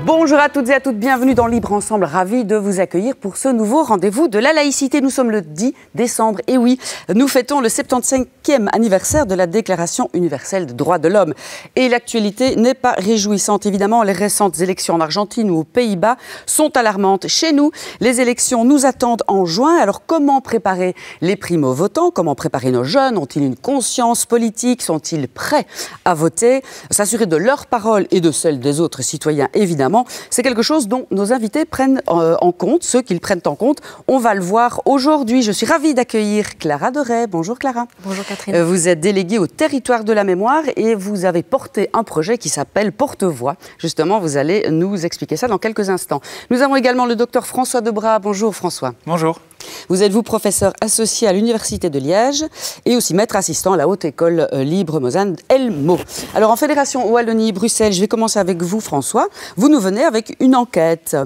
Bonjour à toutes et à toutes, bienvenue dans Libre Ensemble, ravi de vous accueillir pour ce nouveau rendez-vous de la laïcité. Nous sommes le 10 décembre et oui, nous fêtons le 75e anniversaire de la Déclaration universelle des droits de l'homme. Et l'actualité n'est pas réjouissante, évidemment. Les récentes élections en Argentine ou aux Pays-Bas sont alarmantes. Chez nous, les élections nous attendent en juin. Alors comment préparer les primo-votants? Comment préparer nos jeunes? Ont-ils une conscience politique? Sont-ils prêts à voter? S'assurer de leur parole et de celle des autres citoyens, évidemment. C'est quelque chose dont nos invités prennent en compte, ceux qu'ils prennent en compte. On va le voir aujourd'hui. Je suis ravie d'accueillir Clara Deray. Bonjour Clara. Bonjour Catherine. Vous êtes déléguée au territoire de la mémoire et vous avez porté un projet qui s'appelle Porte-Voix. Justement, vous allez nous expliquer ça dans quelques instants. Nous avons également le docteur François Debras. Bonjour François. Bonjour. Vous êtes professeur associé à l'Université de Liège et aussi maître assistant à la Haute École Libre Mozane Elmo. Alors en Fédération Wallonie-Bruxelles, je vais commencer avec vous François. Vous nous venez avec une enquête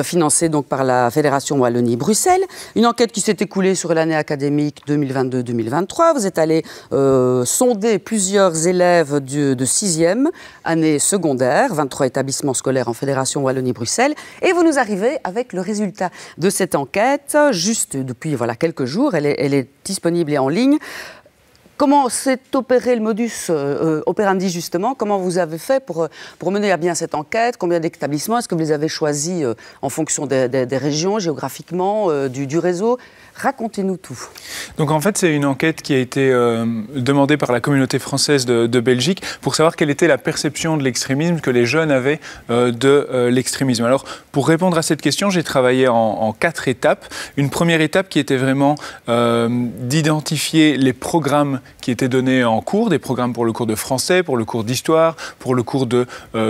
financée donc par la Fédération Wallonie-Bruxelles. Une enquête qui s'est écoulée sur l'année académique 2022-2023. Vous êtes allé sonder plusieurs élèves de 6e année secondaire, 23 établissements scolaires en Fédération Wallonie-Bruxelles. Et vous nous arrivez avec le résultat de cette enquête, juste depuis quelques jours. Elle est disponible et en ligne. Comment s'est opéré le modus operandi, justement? Comment vous avez fait pour mener à bien cette enquête? Combien d'établissements? Est-ce que vous les avez choisis en fonction des régions, géographiquement, du réseau? Racontez-nous tout. Donc en fait, c'est une enquête qui a été demandée par la communauté française de Belgique pour savoir quelle était la perception de l'extrémisme que les jeunes avaient de l'extrémisme. Alors, pour répondre à cette question, j'ai travaillé en 4 étapes. Une première étape qui était vraiment d'identifier les programmes qui étaient donnés en cours, des programmes pour le cours de français, pour le cours d'histoire, pour le cours de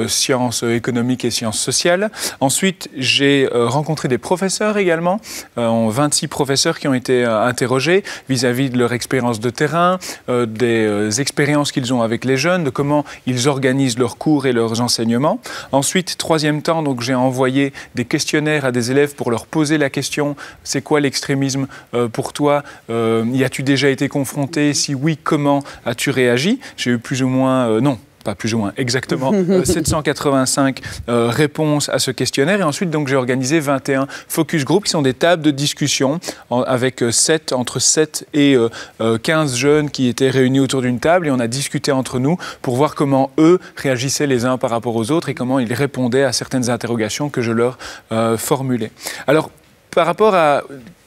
sciences économiques et sciences sociales. Ensuite, j'ai rencontré des professeurs également, 26 professeurs qui ont été interrogés vis-à-vis de leur expérience de terrain, des expériences qu'ils ont avec les jeunes, de comment ils organisent leurs cours et leurs enseignements. Ensuite, troisième temps, donc j'ai envoyé des questionnaires à des élèves pour leur poser la question: c'est quoi l'extrémisme pour toi? Y as-tu déjà été confronté? Si oui, comment as-tu réagi? J'ai eu plus ou moins, non, pas plus ou moins, exactement 785 réponses à ce questionnaire. Et ensuite, donc, j'ai organisé 21 focus group qui sont des tables de discussion avec entre 7 et 15 jeunes qui étaient réunis autour d'une table, et on a discuté entre nous pour voir comment eux réagissaient les uns par rapport aux autres et comment ils répondaient à certaines interrogations que je leur formulais. Alors, par rapport à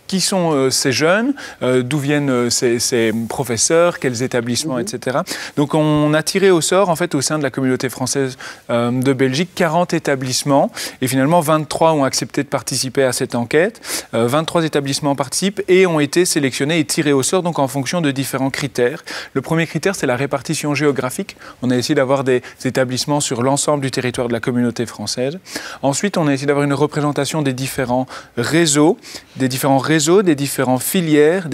qui sont ces jeunes, d'où viennent ces professeurs, quels établissements, etc. Donc on a tiré au sort, en fait, au sein de la communauté française de Belgique, 40 établissements. Et finalement, 23 ont accepté de participer à cette enquête. 23 établissements participent et ont été sélectionnés et tirés au sort, donc en fonction de différents critères. Le premier critère, c'est la répartition géographique. On a essayé d'avoir des établissements sur l'ensemble du territoire de la communauté française. Ensuite, on a essayé d'avoir une représentation des différents réseaux, des différentes filières,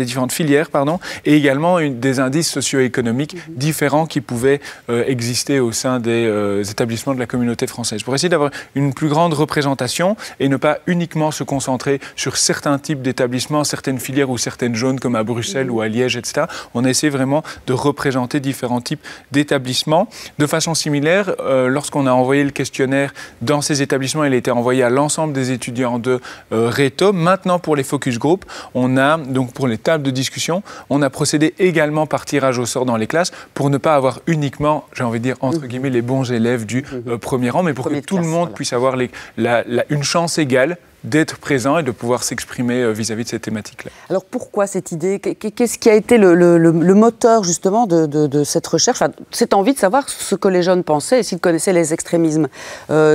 et également des indices socio-économiques différents qui pouvaient exister au sein des établissements de la communauté française, pour essayer d'avoir une plus grande représentation et ne pas uniquement se concentrer sur certains types d'établissements, certaines filières ou certaines zones comme à Bruxelles ou à Liège, etc. On a essayé vraiment de représenter différents types d'établissements. De façon similaire, lorsqu'on a envoyé le questionnaire dans ces établissements, il a été envoyé à l'ensemble des étudiants de Réto. Maintenant, pour les focus group, on a, donc pour les tables de discussion, on a procédé également par tirage au sort dans les classes pour ne pas avoir uniquement, j'ai envie de dire, entre guillemets, les bons élèves du premier rang, mais pour que tout le monde puisse avoir une chance égale d'être présent et de pouvoir s'exprimer vis-à-vis de cette thématique-là. Alors pourquoi cette idée? Qu'est-ce qui a été le moteur justement de cette recherche, cette envie de savoir ce que les jeunes pensaient et s'ils connaissaient les extrémismes?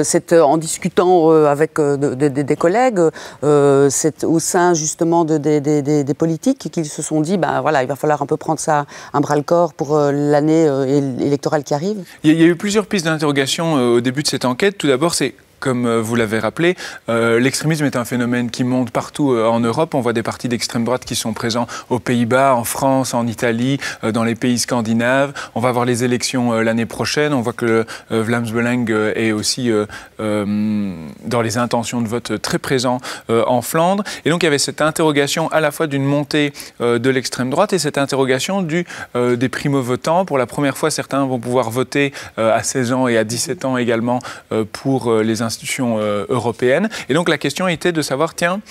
C'est en discutant avec des collègues, c'est au sein justement des politiques qu'ils se sont dit, il va falloir un peu prendre ça un bras-le-corps pour l'année électorale qui arrive? Il y a eu plusieurs pistes d'interrogation au début de cette enquête. Tout d'abord, c'est comme vous l'avez rappelé, l'extrémisme est un phénomène qui monte partout en Europe. On voit des partis d'extrême droite qui sont présents aux Pays-Bas, en France, en Italie, dans les pays scandinaves. On va avoir les élections l'année prochaine. On voit que Vlaams Belang est aussi dans les intentions de vote très présent en Flandre. Et donc il y avait cette interrogation à la fois d'une montée de l'extrême droite et cette interrogation des primo-votants. Pour la première fois, certains vont pouvoir voter à 16 ans et à 17 ans également pour les institutions européennes. Et donc la question était de savoir, tiens,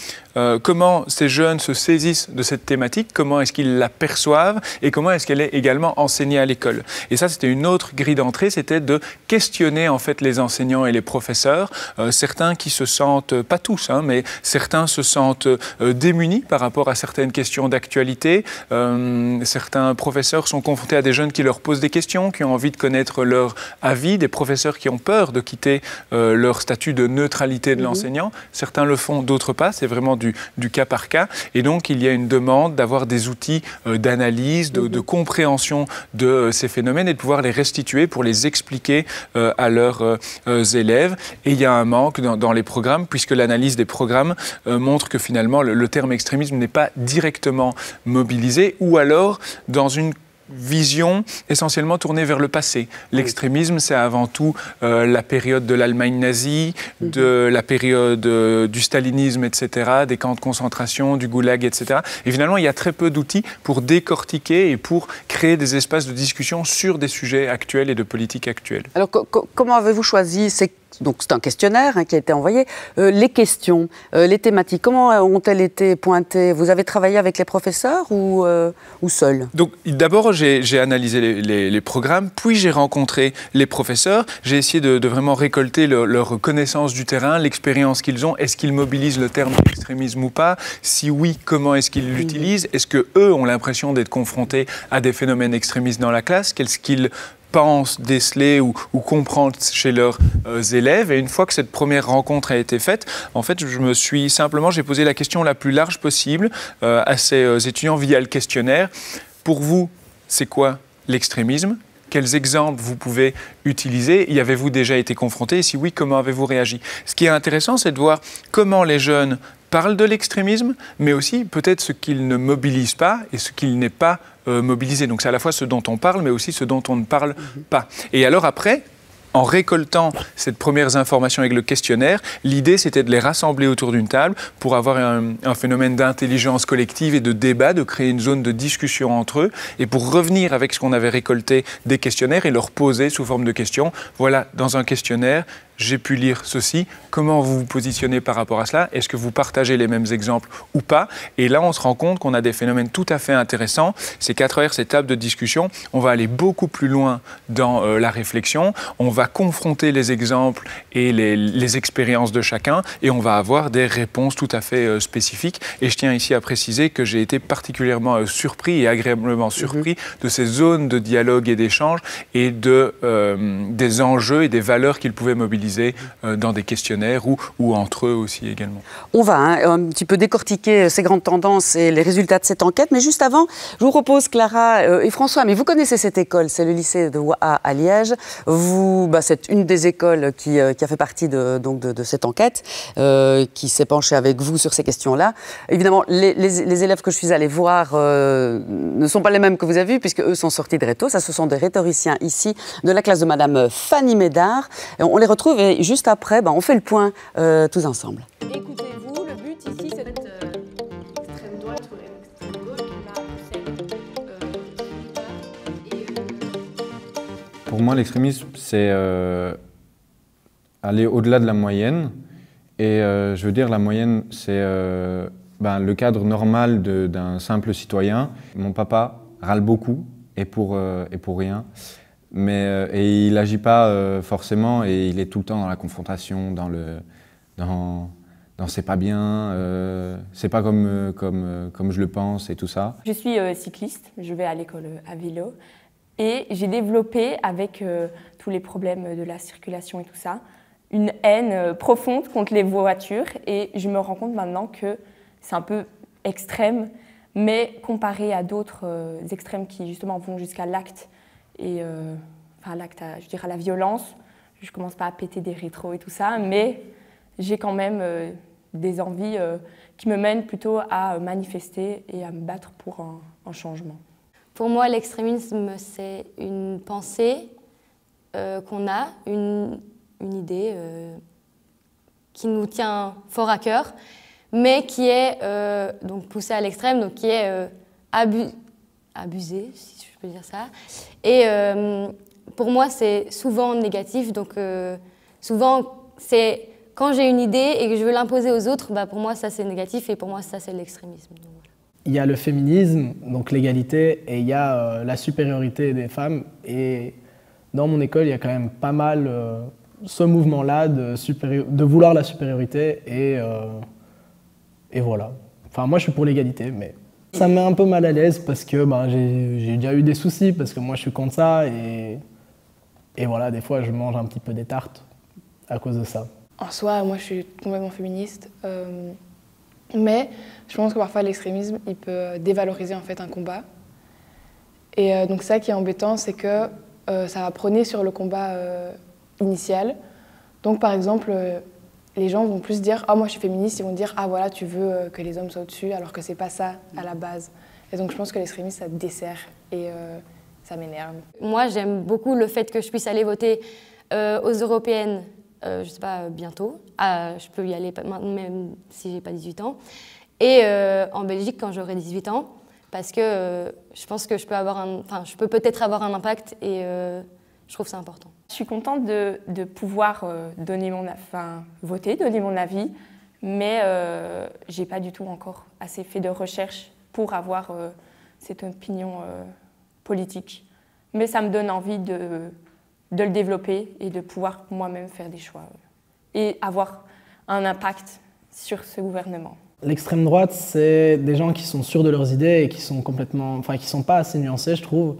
comment ces jeunes se saisissent de cette thématique, comment est-ce qu'ils la perçoivent et comment est-ce qu'elle est également enseignée à l'école. Et ça, c'était une autre grille d'entrée, c'était de questionner en fait les enseignants et les professeurs, certains qui se sentent, pas tous, hein, mais certains se sentent démunis par rapport à certaines questions d'actualité. Certains professeurs sont confrontés à des jeunes qui leur posent des questions, qui ont envie de connaître leur avis, des professeurs qui ont peur de quitter leur statut de neutralité de l'enseignant. Certains le font, d'autres pas, c'est vraiment du cas par cas. Et donc, il y a une demande d'avoir des outils d'analyse, de compréhension de ces phénomènes et de pouvoir les restituer pour les expliquer à leurs élèves. Et il y a un manque dans les programmes, puisque l'analyse des programmes montre que finalement, le terme extrémisme n'est pas directement mobilisé, ou alors dans une vision essentiellement tournée vers le passé. L'extrémisme, c'est avant tout la période de l'Allemagne nazie, de la période du stalinisme, etc., des camps de concentration, du goulag, etc. Et finalement, il y a très peu d'outils pour décortiquer et pour créer des espaces de discussion sur des sujets actuels et de politique actuelle. Alors, comment avez-vous choisi donc c'est un questionnaire qui a été envoyé. Les questions, les thématiques, comment ont-elles été pointées? Vous avez travaillé avec les professeurs ou seul? Donc d'abord, j'ai analysé les programmes, puis j'ai rencontré les professeurs. J'ai essayé de vraiment récolter leur connaissance du terrain, l'expérience qu'ils ont. Est-ce qu'ils mobilisent le terme d'extrémisme ou pas? Si oui, comment est-ce qu'ils l'utilisent? Est-ce qu'eux ont l'impression d'être confrontés à des phénomènes extrémistes dans la classe? Qu'est-ce qu'ils pensent déceler ou comprendre chez leurs élèves. Et une fois que cette première rencontre a été faite, en fait, j'ai posé la question la plus large possible à ces étudiants via le questionnaire. Pour vous, c'est quoi l'extrémisme? Quels exemples vous pouvez utiliser? Y avez-vous déjà été confronté? Et si oui, comment avez-vous réagi? Ce qui est intéressant, c'est de voir comment les jeunes parlent de l'extrémisme, mais aussi peut-être ce qu'ils ne mobilisent pas et ce qu'il n'est pas mobilisé. Donc c'est à la fois ce dont on parle, mais aussi ce dont on ne parle pas. Et alors après, en récoltant ces premières informations avec le questionnaire, l'idée c'était de les rassembler autour d'une table pour avoir un phénomène d'intelligence collective et de débat, de créer une zone de discussion entre eux et pour revenir avec ce qu'on avait récolté des questionnaires et leur poser sous forme de questions. Voilà, dans un questionnaire, j'ai pu lire ceci, comment vous vous positionnez par rapport à cela? Est-ce que vous partagez les mêmes exemples ou pas? Et là, on se rend compte qu'on a des phénomènes tout à fait intéressants. C'est qu'à travers ces tables de discussion, on va aller beaucoup plus loin dans la réflexion, on va confronter les exemples et les expériences de chacun et on va avoir des réponses tout à fait spécifiques. Et je tiens ici à préciser que j'ai été particulièrement surpris et agréablement surpris de ces zones de dialogue et d'échange et des enjeux et des valeurs qu'ils pouvaient mobiliser dans des questionnaires ou entre eux aussi également. On va un petit peu décortiquer ces grandes tendances et les résultats de cette enquête, mais juste avant, je vous propose, Clara et François, mais vous connaissez cette école, c'est le lycée de Waha à Liège. C'est une des écoles qui a fait partie de cette enquête, qui s'est penchée avec vous sur ces questions-là. Évidemment, les élèves que je suis allée voir ne sont pas les mêmes que vous avez vus, puisque eux sont sortis de Réto. Ça, ce sont des rhétoriciens ici, de la classe de Madame Fanny Médard. On les retrouve et juste après, on fait le point tous ensemble. Écoutez-vous, le but ici, c'est d'être extrême droite ou extrême gauche, Pour moi, l'extrémisme, c'est aller au-delà de la moyenne. Et je veux dire, la moyenne, c'est le cadre normal d'un simple citoyen. Mon papa râle beaucoup et pour rien. Et il n'agit pas forcément et il est tout le temps dans la confrontation, dans c'est pas bien, c'est pas comme je le pense et tout ça. Je suis cycliste, je vais à l'école à vélo et j'ai développé avec tous les problèmes de la circulation et tout ça, une haine profonde contre les voitures et je me rends compte maintenant que c'est un peu extrême, mais comparé à d'autres extrêmes qui justement vont jusqu'à l'acte et l'acte, je dirais à la violence. Je commence pas à péter des rétros et tout ça, mais j'ai quand même des envies qui me mènent plutôt à manifester et à me battre pour un changement. Pour moi, l'extrémisme, c'est une pensée qu'on a, une idée qui nous tient fort à cœur, mais qui est donc poussée à l'extrême, donc qui est abusée, si je peux dire ça. Et pour moi, c'est souvent négatif, donc souvent, c'est quand j'ai une idée et que je veux l'imposer aux autres, bah pour moi ça c'est négatif et pour moi ça c'est l'extrémisme. Il y a le féminisme, donc l'égalité, et il y a la supériorité des femmes. Et dans mon école, il y a quand même pas mal ce mouvement-là de vouloir la supériorité. Et voilà. Enfin, moi, je suis pour l'égalité, mais ça me met un peu mal à l'aise parce que j'ai déjà eu des soucis, parce que moi, je suis contre ça. Et voilà, des fois, je mange un petit peu des tartes à cause de ça. En soi, moi, je suis complètement féministe. Mais je pense que parfois l'extrémisme, il peut dévaloriser en fait un combat. Et donc ça qui est embêtant, c'est que ça va prôner sur le combat initial. Donc par exemple, les gens vont plus dire « Ah, moi je suis féministe », ils vont dire « Ah voilà, tu veux que les hommes soient au-dessus », alors que c'est pas ça à la base. Et donc je pense que l'extrémisme, ça dessert et ça m'énerve. Moi, j'aime beaucoup le fait que je puisse aller voter aux européennes. Je sais pas, bientôt. Je peux y aller même si j'ai pas 18 ans. Et en Belgique quand j'aurai 18 ans, parce que je pense que je peux peut-être avoir un impact et je trouve ça important. Je suis contente de pouvoir voter, donner mon avis, mais j'ai pas du tout encore assez fait de recherche pour avoir cette opinion politique. Mais ça me donne envie de le développer et de pouvoir moi-même faire des choix et avoir un impact sur ce gouvernement. L'extrême droite, c'est des gens qui sont sûrs de leurs idées et qui sont qui sont pas assez nuancés, je trouve.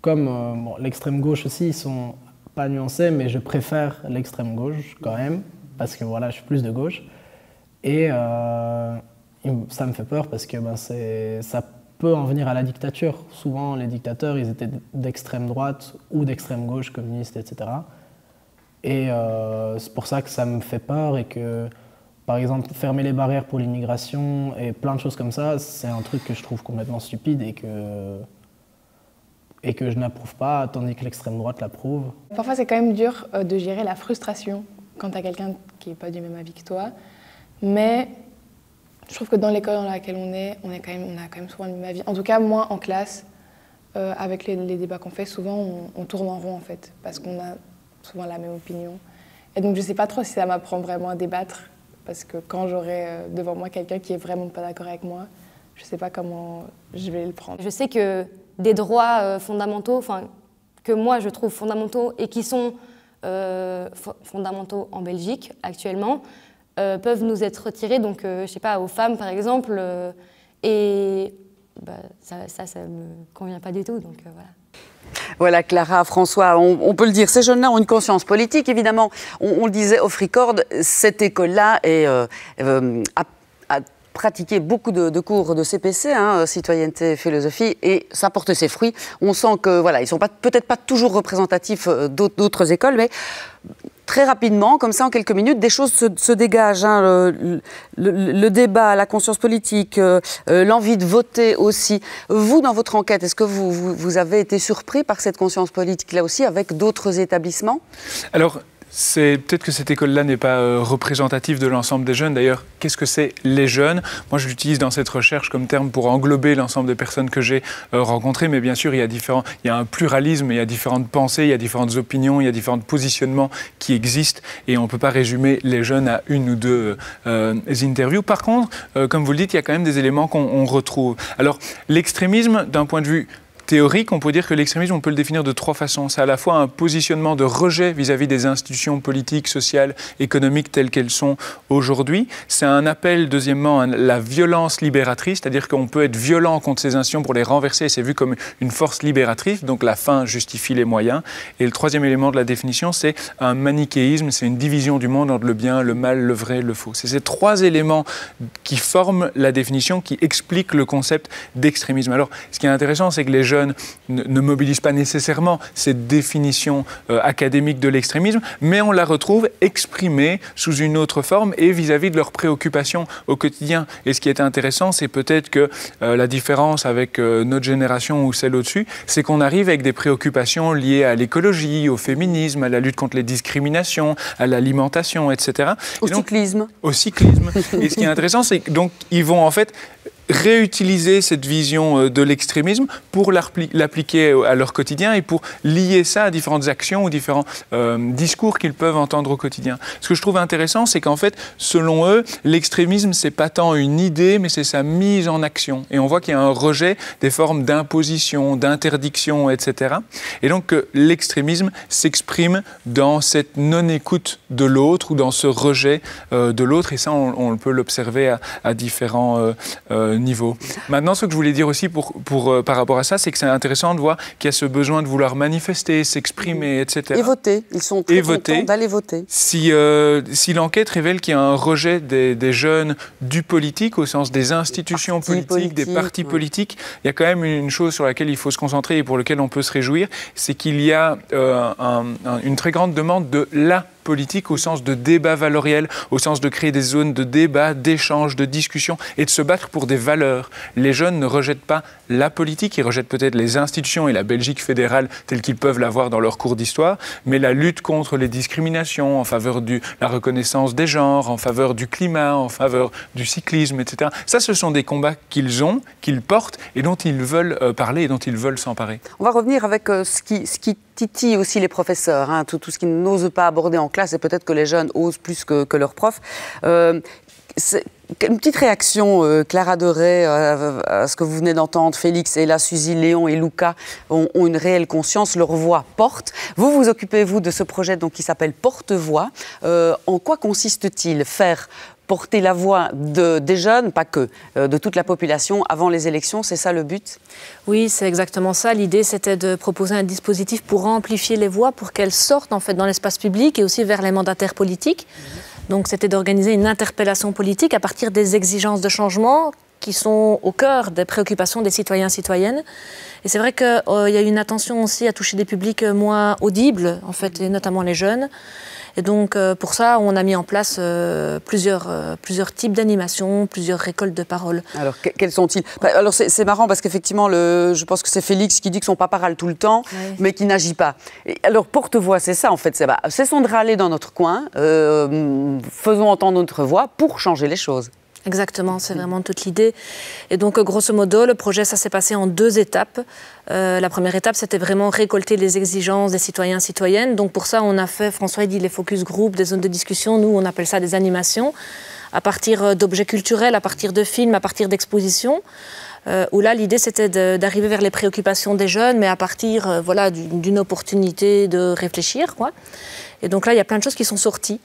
Comme l'extrême gauche aussi, ils sont pas nuancés, mais je préfère l'extrême gauche quand même, parce que voilà, je suis plus de gauche. Et ça me fait peur parce que ça peut en venir à la dictature. Souvent, les dictateurs, ils étaient d'extrême droite ou d'extrême gauche, communistes, etc. Et c'est pour ça que ça me fait peur et que, par exemple, fermer les barrières pour l'immigration et plein de choses comme ça, c'est un truc que je trouve complètement stupide et que je n'approuve pas, tandis que l'extrême droite l'approuve. Parfois, c'est quand même dur de gérer la frustration quand tu as quelqu'un qui n'est pas du même avis que toi. Mais je trouve que dans l'école dans laquelle on a quand même souvent le même avis. En tout cas, moi, en classe, avec les débats qu'on fait, souvent, on tourne en rond, en fait, parce qu'on a souvent la même opinion. Et donc, je ne sais pas trop si ça m'apprend vraiment à débattre, parce que quand j'aurai devant moi quelqu'un qui est vraiment pas d'accord avec moi, je ne sais pas comment je vais le prendre. Je sais que des droits fondamentaux, que moi je trouve fondamentaux et qui sont fondamentaux en Belgique actuellement, peuvent nous être retirés, donc je sais pas, aux femmes par exemple, et ça me convient pas du tout, donc voilà. Voilà, Clara, François, on peut le dire, ces jeunes-là ont une conscience politique, évidemment. On le disait off record, cette école-là a pratiqué beaucoup de cours de CPC, citoyenneté, philosophie, et ça porte ses fruits. On sent que voilà, ils sont peut-être pas toujours représentatifs d'autres écoles, mais très rapidement, comme ça, en quelques minutes, des choses se dégagent. Le débat, la conscience politique, l'envie de voter aussi. Vous, dans votre enquête, est-ce que vous avez été surpris par cette conscience politique-là aussi, avec d'autres établissements ? Alors, c'est peut-être que cette école-là n'est pas représentative de l'ensemble des jeunes. D'ailleurs, qu'est-ce que c'est les jeunes ? Moi, je l'utilise dans cette recherche comme terme pour englober l'ensemble des personnes que j'ai rencontrées. Mais bien sûr, il y a un pluralisme, il y a différentes pensées, il y a différentes opinions, il y a différents positionnements qui existent. Et on ne peut pas résumer les jeunes à une ou deux interviews. Par contre, comme vous le dites, il y a quand même des éléments qu'on retrouve. Alors, l'extrémisme, d'un point de vue théorique, on peut dire que l'extrémisme, on peut le définir de trois façons. C'est à la fois un positionnement de rejet vis-à-vis des institutions politiques, sociales, économiques telles qu'elles sont aujourd'hui. C'est un appel, deuxièmement, à la violence libératrice, c'est-à-dire qu'on peut être violent contre ces institutions pour les renverser, c'est vu comme une force libératrice, donc la fin justifie les moyens. Et le troisième élément de la définition, c'est un manichéisme, c'est une division du monde entre le bien, le mal, le vrai, le faux. C'est ces trois éléments qui forment la définition, qui expliquent le concept d'extrémisme. Alors, ce qui est intéressant, c'est que les jeunes ne mobilisent pas nécessairement cette définition académique de l'extrémisme, mais on la retrouve exprimée sous une autre forme et vis-à-vis de leurs préoccupations au quotidien. Et ce qui est intéressant, c'est peut-être que la différence avec notre génération ou celle au-dessus, c'est qu'on arrive avec des préoccupations liées à l'écologie, au féminisme, à la lutte contre les discriminations, à l'alimentation, etc. Cyclisme. Au cyclisme. Et ce qui est intéressant, c'est que donc ils vont en fait réutiliser cette vision de l'extrémisme pour l'appliquer à leur quotidien et pour lier ça à différentes actions ou différents discours qu'ils peuvent entendre au quotidien. Ce que je trouve intéressant, c'est qu'en fait, selon eux, l'extrémisme, c'est pas tant une idée, mais c'est sa mise en action. Et on voit qu'il y a un rejet des formes d'imposition, d'interdiction, etc. Et donc, l'extrémisme s'exprime dans cette non-écoute de l'autre ou dans ce rejet de l'autre. Et ça, on peut l'observer à différents niveau. Maintenant, ce que je voulais dire aussi par rapport à ça, c'est que c'est intéressant de voir qu'il y a ce besoin de vouloir manifester, s'exprimer, etc. Et voter. Ils sont très contents d'aller voter. Si l'enquête révèle qu'il y a un rejet des jeunes du politique, au sens des institutions politiques, des partis politiques, il y a quand même une chose sur laquelle il faut se concentrer et pour laquelle on peut se réjouir, c'est qu'il y a une très grande demande de la politique au sens de débat valoriel, au sens de créer des zones de débat, d'échange, de discussion et de se battre pour des valeurs. Les jeunes ne rejettent pas la politique, ils rejettent peut-être les institutions et la Belgique fédérale telles qu'ils peuvent l'avoir dans leur cours d'histoire, mais la lutte contre les discriminations, en faveur de la reconnaissance des genres, en faveur du climat, en faveur du cyclisme, etc. Ça, ce sont des combats qu'ils ont, qu'ils portent et dont ils veulent parler et dont ils veulent s'emparer. On va revenir avec ce qui titille aussi les professeurs, hein, tout ce qu'ils n'osent pas aborder en classe et peut-être que les jeunes osent plus que leurs profs. Une petite réaction, Clara Deray, à ce que vous venez d'entendre. Félix, Ella, Suzy, Léon et Luca ont une réelle conscience, leur voix porte. Vous vous occupez, vous, de ce projet donc, qui s'appelle Porte-Voix. En quoi consiste-t-il? Faire porter la voix des jeunes, pas que, de toute la population avant les élections, c'est ça le but? Oui, c'est exactement ça. L'idée, c'était de proposer un dispositif pour amplifier les voix, pour qu'elles sortent en fait dans l'espace public et aussi vers les mandataires politiques. Donc, c'était d'organiser une interpellation politique à partir des exigences de changement qui sont au cœur des préoccupations des citoyens et citoyennes. Et c'est vrai qu'il y a une attention aussi à toucher des publics moins audibles, en fait, et notamment les jeunes. Et donc, pour ça, on a mis en place plusieurs types d'animations, plusieurs récoltes de parole. Alors, quels sont-ils? Alors, c'est marrant parce qu'effectivement, je pense que c'est Félix qui dit que son papa râle tout le temps, oui, mais qui n'agit pas. Et alors, porte-voix, c'est ça, en fait. Cessons de râler dans notre coin, faisons entendre notre voix pour changer les choses. Exactement, c'est vraiment toute l'idée. Et donc, grosso modo, le projet, ça s'est passé en 2 étapes. La première étape, c'était vraiment récolter les exigences des citoyens et citoyennes. Donc, pour ça, on a fait, François, il dit, les focus group, des zones de discussion. Nous, on appelle ça des animations, à partir d'objets culturels, à partir de films, à partir d'expositions. Où là, l'idée, c'était d'arriver vers les préoccupations des jeunes, mais à partir voilà, d'une opportunité de réfléchir, quoi. Et donc là, il y a plein de choses qui sont sorties.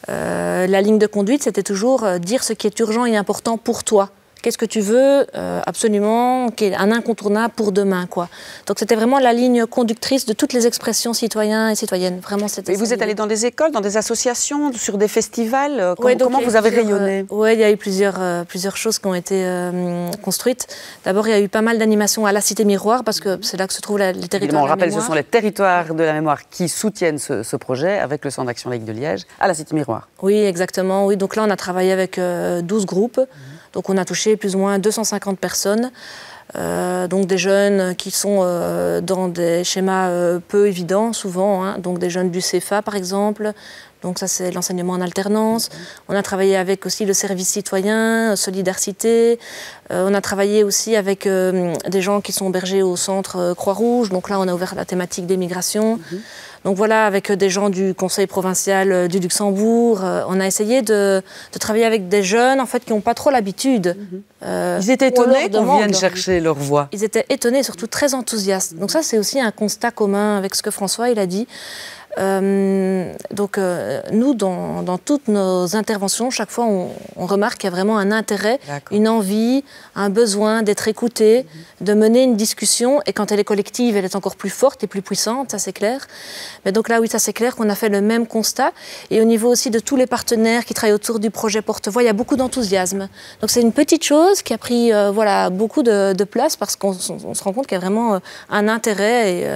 La ligne de conduite, c'était toujours dire ce qui est urgent et important pour toi. Qu'est-ce que tu veux absolument, qui est un incontournable pour demain, quoi. Donc c'était vraiment la ligne conductrice de toutes les expressions citoyens et citoyennes. Vraiment, c'était. Et vous êtes allé dans des écoles, dans des associations, sur des festivals. Comment vous avez rayonné? Oui, il y a eu plusieurs choses qui ont été construites. D'abord, il y a eu pas mal d'animations à la Cité Miroir, parce que c'est là que se trouvent les territoires de la mémoire. On rappelle, ce sont les territoires de la mémoire qui soutiennent ce projet avec le Centre d'Action Laïque de Liège à la Cité Miroir. Oui, exactement. Oui. Donc là, on a travaillé avec 12 groupes. Donc on a touché plus ou moins 250 personnes, donc des jeunes qui sont dans des schémas peu évidents souvent, hein, donc des jeunes du CFA par exemple, donc ça c'est l'enseignement en alternance. On a travaillé avec aussi le service citoyen, Solidarité, on a travaillé aussi avec des gens qui sont hébergés au centre Croix-Rouge, donc là on a ouvert la thématique des migrations. Donc voilà, avec des gens du Conseil provincial du Luxembourg, on a essayé de travailler avec des jeunes en fait, qui n'ont pas trop l'habitude. Ils étaient étonnés qu'on vienne chercher leur voix. Ils étaient étonnés, surtout très enthousiastes. Donc ça, c'est aussi un constat commun avec ce que François il a dit. Donc nous, dans toutes nos interventions, chaque fois, on remarque qu'il y a vraiment un intérêt, une envie, un besoin d'être écouté, de mener une discussion. Et quand elle est collective, elle est encore plus forte et plus puissante, ça c'est clair. Mais donc là, oui, ça c'est clair qu'on a fait le même constat. Et au niveau aussi de tous les partenaires qui travaillent autour du projet Porte-Voix, il y a beaucoup d'enthousiasme. Donc c'est une petite chose qui a pris voilà, beaucoup de place parce qu'on se rend compte qu'il y a vraiment un intérêt et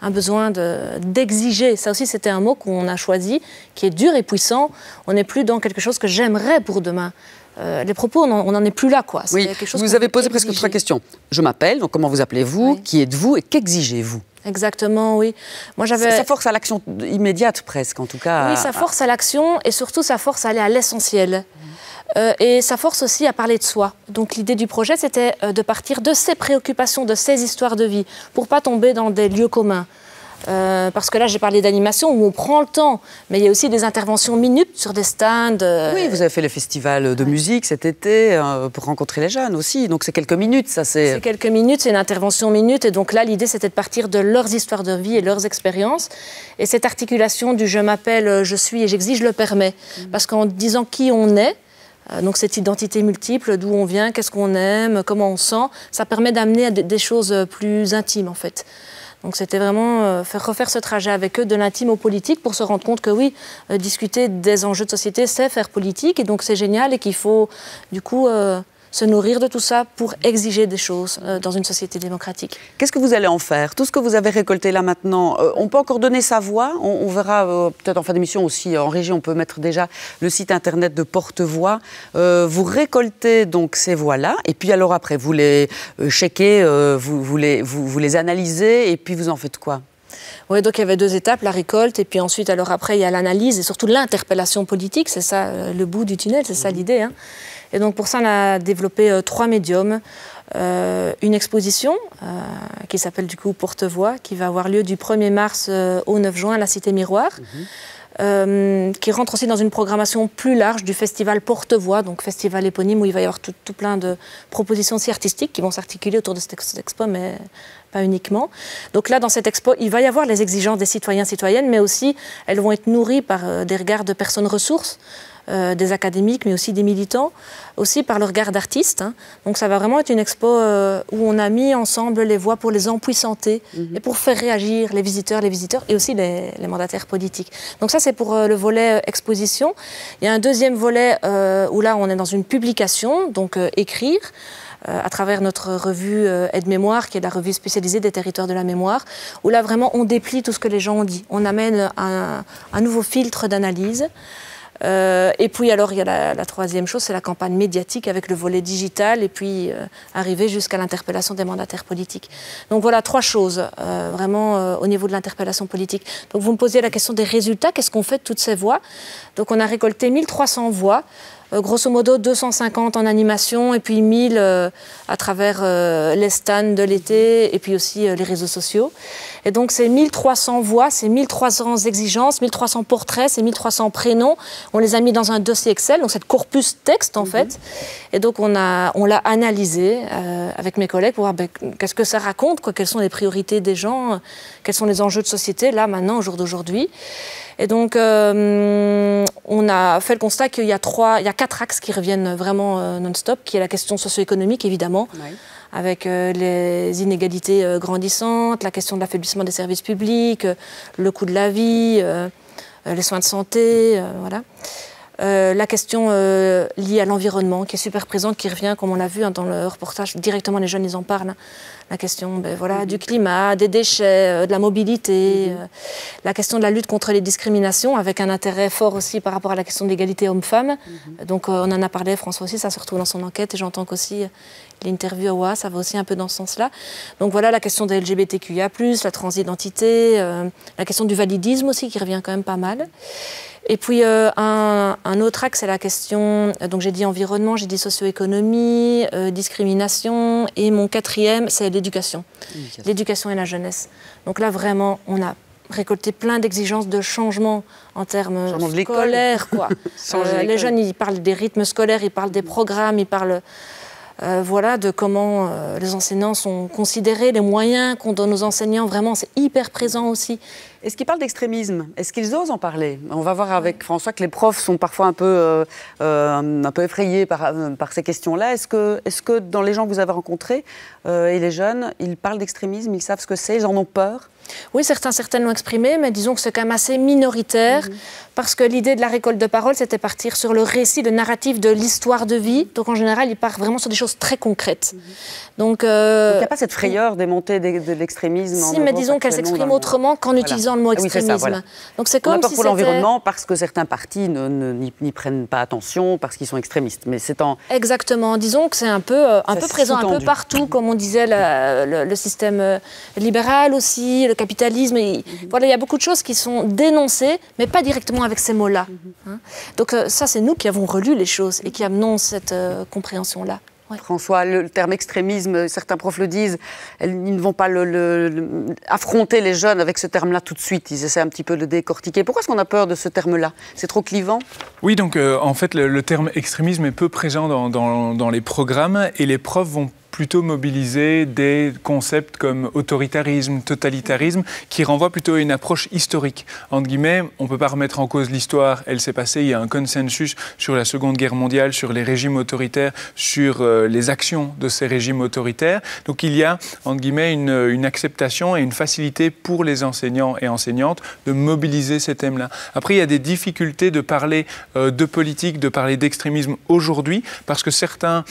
un besoin d'exiger. Ça aussi, c'était un mot qu'on a choisi, qui est dur et puissant. On n'est plus dans quelque chose que j'aimerais pour demain. Les propos, on n'en est plus là, quoi. Oui, vous avez posé presque 3 questions. Je m'appelle, donc comment vous appelez-vous, qui êtes-vous et qu'exigez-vous? Exactement, oui. Moi, ça force à l'action immédiate, presque, en tout cas. Oui, ça force à l'action et surtout, ça force à aller à l'essentiel. et ça force aussi à parler de soi. Donc l'idée du projet, c'était de partir de ses préoccupations, de ses histoires de vie, pour pas tomber dans des lieux communs. Parce que là, j'ai parlé d'animation où on prend le temps, mais il y a aussi des interventions minutes sur des stands. Oui, vous avez fait le festival de musique cet été pour rencontrer les jeunes aussi, donc c'est quelques minutes, ça c'est... C'est quelques minutes, c'est une intervention minute, et donc là, l'idée, c'était de partir de leurs histoires de vie et leurs expériences, et cette articulation du « je m'appelle, je suis et j'exige le permet », parce qu'en disant qui on est, donc cette identité multiple, d'où on vient, qu'est-ce qu'on aime, comment on sent, ça permet d'amener à des choses plus intimes en fait. Donc c'était vraiment refaire ce trajet avec eux de l'intime au politique pour se rendre compte que oui, discuter des enjeux de société, c'est faire politique et donc c'est génial et qu'il faut du coup se nourrir de tout ça pour exiger des choses dans une société démocratique. Qu'est-ce que vous allez en faire? Tout ce que vous avez récolté là maintenant, on peut encore donner sa voix. On verra peut-être en fin d'émission aussi, en régie, on peut mettre déjà le site internet de Porte-Voix. Vous récoltez donc ces voix-là, et puis alors après, vous les checkez, vous les analysez, et puis vous en faites quoi? Oui, donc il y avait 2 étapes, la récolte, et puis ensuite, alors après, il y a l'analyse, et surtout l'interpellation politique, c'est ça le bout du tunnel, c'est ça l'idée, hein. Et donc pour ça, on a développé 3 médiums. Une exposition qui s'appelle du coup Porte-Voix, qui va avoir lieu du 1er mars au 9 juin à la Cité Miroir, qui rentre aussi dans une programmation plus large du festival Porte-Voix, donc festival éponyme où il va y avoir tout plein de propositions aussi artistiques qui vont s'articuler autour de cette expo, mais pas uniquement. Donc là, dans cette expo, il va y avoir les exigences des citoyens, citoyennes, mais aussi elles vont être nourries par des regards de personnes ressources, des académiques, mais aussi des militants, aussi par le regard d'artistes. Hein. Donc ça va vraiment être une expo où on a mis ensemble les voix pour les empuissanter et pour faire réagir les visiteurs et aussi les mandataires politiques. Donc ça, c'est pour le volet exposition. Il y a un deuxième volet où là, on est dans une publication, donc écrire, à travers notre revue Aide-Mémoire, qui est la revue spécialisée des territoires de la mémoire, où là, vraiment, on déplie tout ce que les gens ont dit. On amène un nouveau filtre d'analyse. Et puis alors il y a la troisième chose, c'est la campagne médiatique avec le volet digital et puis arriver jusqu'à l'interpellation des mandataires politiques. Donc voilà 3 choses vraiment au niveau de l'interpellation politique. Donc vous me posiez la question des résultats, qu'est-ce qu'on fait de toutes ces voix? Donc on a récolté 1300 voix. Grosso modo 250 en animation et puis 1000 à travers les stands de l'été et puis aussi les réseaux sociaux. Et donc c'est 1300 voix, c'est 1300 exigences, 1300 portraits, c'est 1300 prénoms. On les a mis dans un dossier Excel, donc c'est corpus texte en fait. Et donc on l'a analysé avec mes collègues pour voir qu'est-ce que ça raconte, quoi, quelles sont les priorités des gens, quels sont les enjeux de société là maintenant au jour d'aujourd'hui. Et donc, on a fait le constat qu'il y a 4 axes qui reviennent vraiment non-stop, qui est la question socio-économique, évidemment, avec les inégalités grandissantes, la question de l'affaiblissement des services publics, le coût de la vie, les soins de santé, voilà. La question liée à l'environnement, qui est super présente, qui revient, comme on l'a vu dans le reportage, directement les jeunes, ils en parlent. La question voilà, du climat, des déchets, de la mobilité, la question de la lutte contre les discriminations, avec un intérêt fort aussi par rapport à la question de l'égalité homme-femme. Donc on en a parlé, François aussi, ça se retrouve dans son enquête, et j'entends qu'aussi l'interview à OA, ça va aussi un peu dans ce sens-là. Donc voilà la question des LGBTQIA+, la transidentité, la question du validisme aussi, qui revient quand même pas mal. Et puis un autre axe, c'est la question, donc j'ai dit environnement, j'ai dit socio-économie, discrimination, et mon 4e, c'est l'éducation. L'éducation et la jeunesse. Donc là, vraiment, on a récolté plein d'exigences de changement en termes scolaires, quoi. Les jeunes, ils parlent des rythmes scolaires, ils parlent des programmes, ils parlent... voilà, de comment les enseignants sont considérés, les moyens qu'on donne aux enseignants, vraiment, c'est hyper présent aussi. Est-ce qu'ils parlent d'extrémisme? Est-ce qu'ils osent en parler? On va voir avec François que les profs sont parfois un peu effrayés par ces questions-là. Est-ce que dans les gens que vous avez rencontrés et les jeunes, ils parlent d'extrémisme, ils savent ce que c'est, ils en ont peur? Oui, certaines l'ont exprimé, mais disons que c'est quand même assez minoritaire, parce que l'idée de la récolte de parole, c'était partir sur le récit, le narratif de l'histoire de vie. Donc en général, il part vraiment sur des choses très concrètes. Donc il n'y a pas cette frayeur des montées de l'extrémisme? Si, mais disons qu'elle s'exprime autrement qu'en utilisant dans le mot Ah oui, c'est extrémisme. ça, voilà. Donc c'est On a comme peur si pour c'était... l'environnement parce que certains partis n'y prennent pas attention, parce qu'ils sont extrémistes. Mais c'est en... Exactement. Disons que c'est un peu présent un peu partout, comme on disait, le système libéral aussi, le capitalisme. Voilà, il y a beaucoup de choses qui sont dénoncées, mais pas directement avec ces mots-là. Hein. Donc ça, c'est nous qui avons relu les choses et qui amenons cette compréhension-là. Ouais. François, le terme extrémisme, certains profs le disent, ils ne vont pas affronter les jeunes avec ce terme-là tout de suite. Ils essaient un petit peu de le décortiquer. Pourquoi est-ce qu'on a peur de ce terme-là? C'est trop clivant? Oui, donc en fait, le terme extrémisme est peu présent dans les programmes et les profs vont plutôt mobiliser des concepts comme autoritarisme, totalitarisme, qui renvoient plutôt à une approche historique. Entre guillemets, on ne peut pas remettre en cause l'histoire, elle s'est passée, il y a un consensus sur la Seconde Guerre mondiale, sur les régimes autoritaires, sur les actions de ces régimes autoritaires. Donc il y a, entre guillemets, une acceptation et une facilité pour les enseignants et enseignantes de mobiliser ces thèmes-là. Après, il y a des difficultés de parler de politique, de parler d'extrémisme aujourd'hui, parce que certains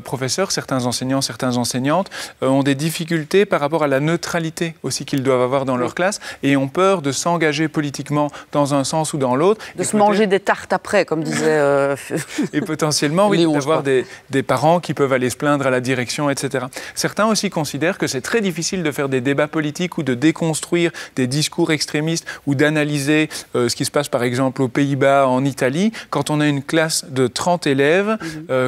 professeurs, certains enseignants, certaines enseignantes ont des difficultés par rapport à la neutralité aussi qu'ils doivent avoir dans leur classe et ont peur de s'engager politiquement dans un sens ou dans l'autre. De se manger des tartes après, comme disait... Et potentiellement, oui, d'avoir des parents qui peuvent aller se plaindre à la direction, etc. Certains aussi considèrent que c'est très difficile de faire des débats politiques ou de déconstruire des discours extrémistes ou d'analyser ce qui se passe par exemple aux Pays-Bas, en Italie, quand on a une classe de 30 élèves,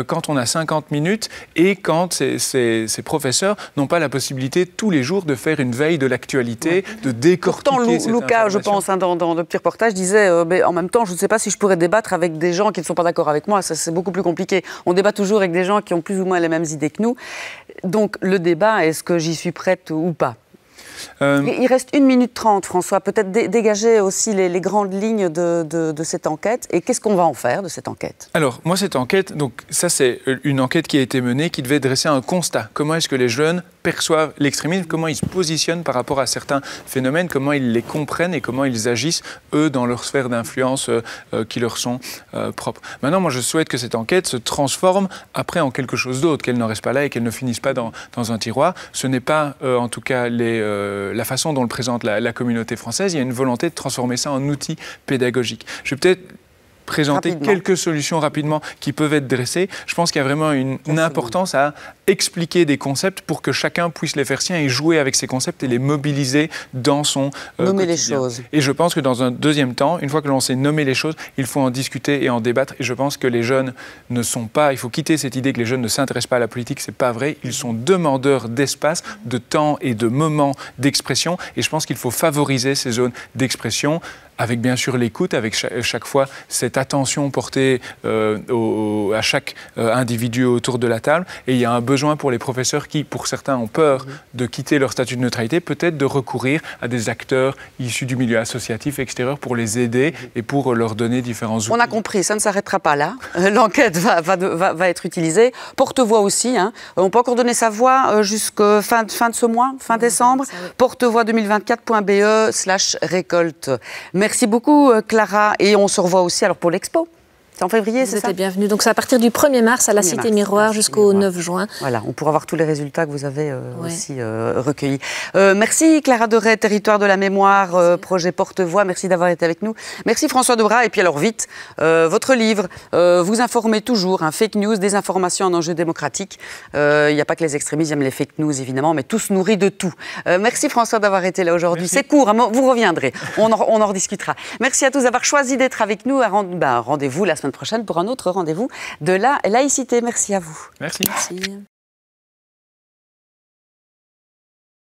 quand on a 50 minutes et quand ces professeurs n'ont pas la possibilité tous les jours de faire une veille de l'actualité, de décortiquer Pourtant, cette Lucas, je information. pense, dans le petit reportage, disait mais en même temps, je ne sais pas si je pourrais débattre avec des gens qui ne sont pas d'accord avec moi. Ça, c'est beaucoup plus compliqué. On débat toujours avec des gens qui ont plus ou moins les mêmes idées que nous. Donc, le débat, est-ce que j'y suis prête ou pas? Il reste 1 minute 30, François. Peut-être dégager aussi les grandes lignes de cette enquête. Et qu'est-ce qu'on va en faire de cette enquête? Alors, moi, cette enquête, donc ça, c'est une enquête qui a été menée, qui devait dresser un constat. Comment est-ce que les jeunes perçoivent l'extrémisme? Comment ils se positionnent par rapport à certains phénomènes? Comment ils les comprennent et comment ils agissent, eux, dans leur sphère d'influence qui leur sont propres. Maintenant, moi, je souhaite que cette enquête se transforme après en quelque chose d'autre, qu'elle n'en reste pas là et qu'elle ne finisse pas dans un tiroir. Ce n'est pas, en tout cas, la façon dont le présente la communauté française. Il y a une volonté de transformer ça en outil pédagogique. Je vais peut-être présenter quelques solutions rapidement qui peuvent être dressées. Je pense qu'il y a vraiment une importance à expliquer des concepts pour que chacun puisse les faire siens et jouer avec ces concepts et les mobiliser dans son nommer quotidien. Les choses. Et je pense que dans un deuxième temps, une fois que l'on sait nommer les choses, il faut en discuter et en débattre. Et je pense que les jeunes ne sont pas... Il faut quitter cette idée que les jeunes ne s'intéressent pas à la politique. C'est pas vrai. Ils sont demandeurs d'espace, de temps et de moments d'expression. Et je pense qu'il faut favoriser ces zones d'expression avec bien sûr l'écoute, avec chaque fois cette attention portée à chaque individu autour de la table. Et il y a un besoin pour les professeurs qui, pour certains, ont peur de quitter leur statut de neutralité, peut-être de recourir à des acteurs issus du milieu associatif extérieur pour les aider et pour leur donner différents outils. On a compris, ça ne s'arrêtera pas là. L'enquête va être utilisée. Porte-voix aussi. Hein. On peut encore donner sa voix jusqu'à fin de ce mois, fin décembre. Portevoix2024.be/récolte. Merci beaucoup, Clara. Et on se revoit aussi alors pour l'expo. C'est en février, c'est ça? Vous êtes bienvenue. Donc c'est à partir du 1er mars à la Cité Miroir jusqu'au 9 juin. Voilà, on pourra voir tous les résultats que vous avez aussi recueillis. Merci Clara Doré, Territoire de la mémoire, projet Porte-Voix. Merci d'avoir été avec nous. Merci François Debras. Et puis alors vite, votre livre, vous informez toujours, fake news, désinformation en enjeu démocratique. Il n'y a pas que les extrémistes, il y a les fake news évidemment, mais tout se nourrit de tout. Merci François d'avoir été là aujourd'hui. C'est court, vous reviendrez, on en rediscutera. Merci à tous d'avoir choisi d'être avec nous. Rendez-vous la semaine prochaine pour un autre rendez-vous de la laïcité. Merci à vous. Merci.